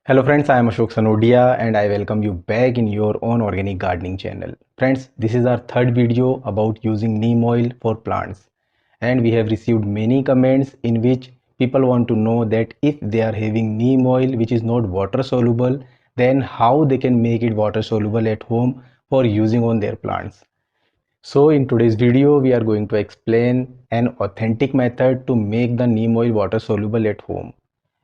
Hello friends, I am Ashok Sanodia and I welcome you back in your own organic gardening channel. Friends, this is our third video about using neem oil for plants, and we have received many comments in which people want to know that if they are having neem oil which is not water soluble, then how they can make it water soluble at home for using on their plants. So in today's video we are going to explain an authentic method to make the neem oil water soluble at home.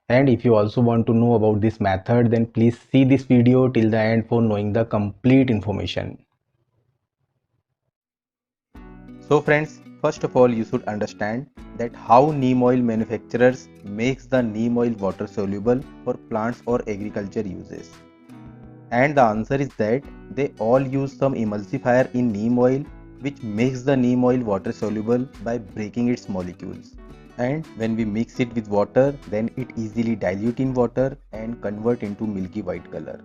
And if you also want to know about this method, then please see this video till the end for knowing the complete information. So friends, first of all you should understand that how neem oil manufacturers makes the neem oil water soluble for plants or agriculture uses. And the answer is that they all use some emulsifier in neem oil which makes the neem oil water soluble by breaking its molecules. And when we mix it with water, then it easily dilute in water and convert into milky white color.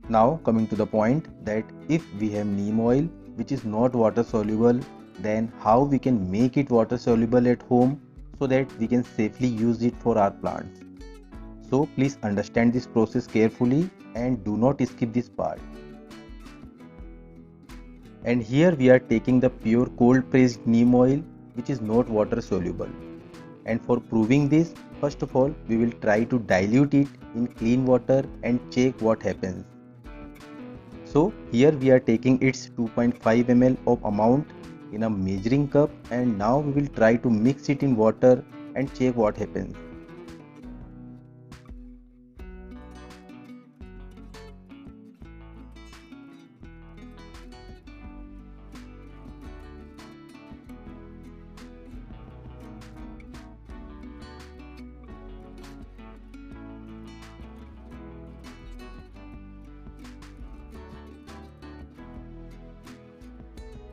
Now coming to the point that if we have neem oil which is not water soluble, then how we can make it water soluble at home so that we can safely use it for our plants. So please understand this process carefully and do not skip this part. And here we are taking the pure cold pressed neem oil which is not water soluble. And for proving this, first of all we will try to dilute it in clean water and check what happens. So here we are taking its 2.5 ml of amount in a measuring cup, and now we will try to mix it in water and check what happens.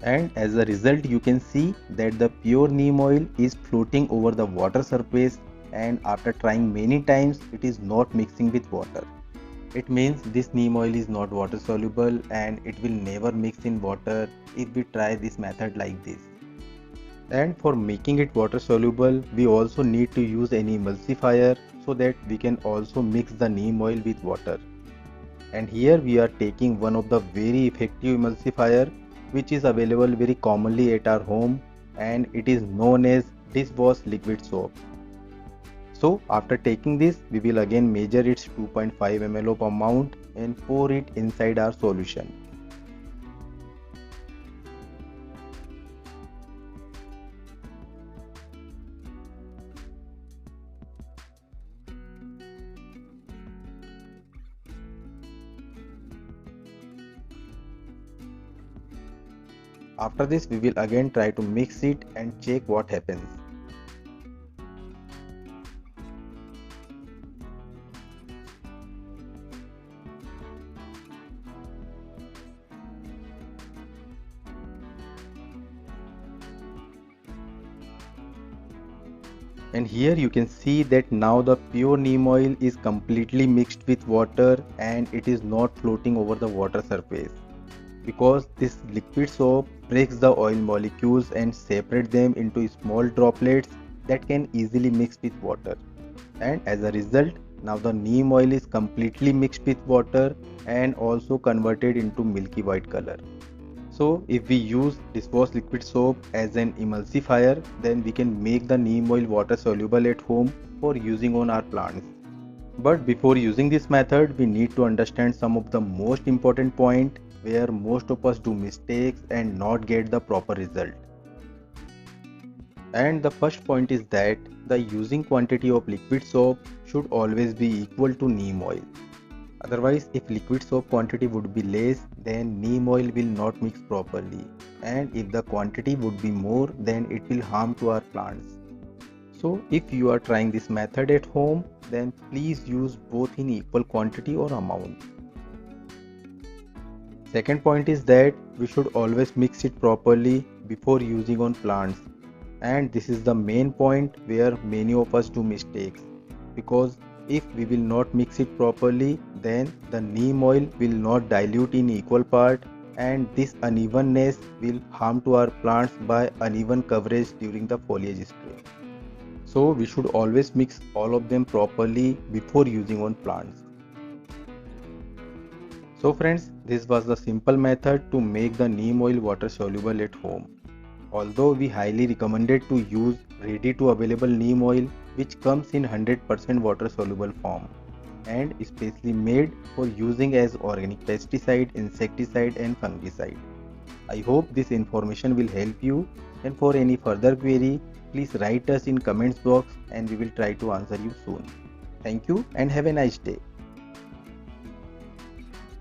And as a result you can see that the pure neem oil is floating over the water surface, and after trying many times it is not mixing with water. It means this neem oil is not water soluble and it will never mix in water if we try this method like this. And for making it water soluble we also need to use an emulsifier so that we can also mix the neem oil with water. And here we are taking one of the very effective emulsifier which is available very commonly at our home, and it is known as dishwash liquid soap. So after taking this we will again measure its 2.5 ml of amount and pour it inside our solution. After this we will again try to mix it and check what happens. And here you can see that now the pure neem oil is completely mixed with water and it is not floating over the water surface, because this liquid soap breaks the oil molecules and separate them into small droplets that can easily mix with water. And as a result now the neem oil is completely mixed with water and also converted into milky white color. So if we use dishwash liquid soap as an emulsifier, then we can make the neem oil water soluble at home for using on our plants. But before using this method, we need to understand some of the most important point where most of us do mistakes and not get the proper result. And the first point is that the using quantity of liquid soap should always be equal to neem oil. Otherwise, if liquid soap quantity would be less, then neem oil will not mix properly, and if the quantity would be more, then it will harm to our plants. So if you are trying this method at home, then please use both in equal quantity or amount. Second point is that we should always mix it properly before using on plants, and this is the main point where many of us do mistakes, because if we will not mix it properly, then the neem oil will not dilute in equal part, and this unevenness will harm to our plants by uneven coverage during the foliage spray. So we should always mix all of them properly before using on plants. So friends, this was the simple method to make the neem oil water soluble at home. Although we highly recommended to use ready to available neem oil which comes in 100% water soluble form and especially made for using as organic pesticide, insecticide and fungicide. I hope this information will help you, and for any further query please write us in comments box and we will try to answer you soon. Thank you and have a nice day.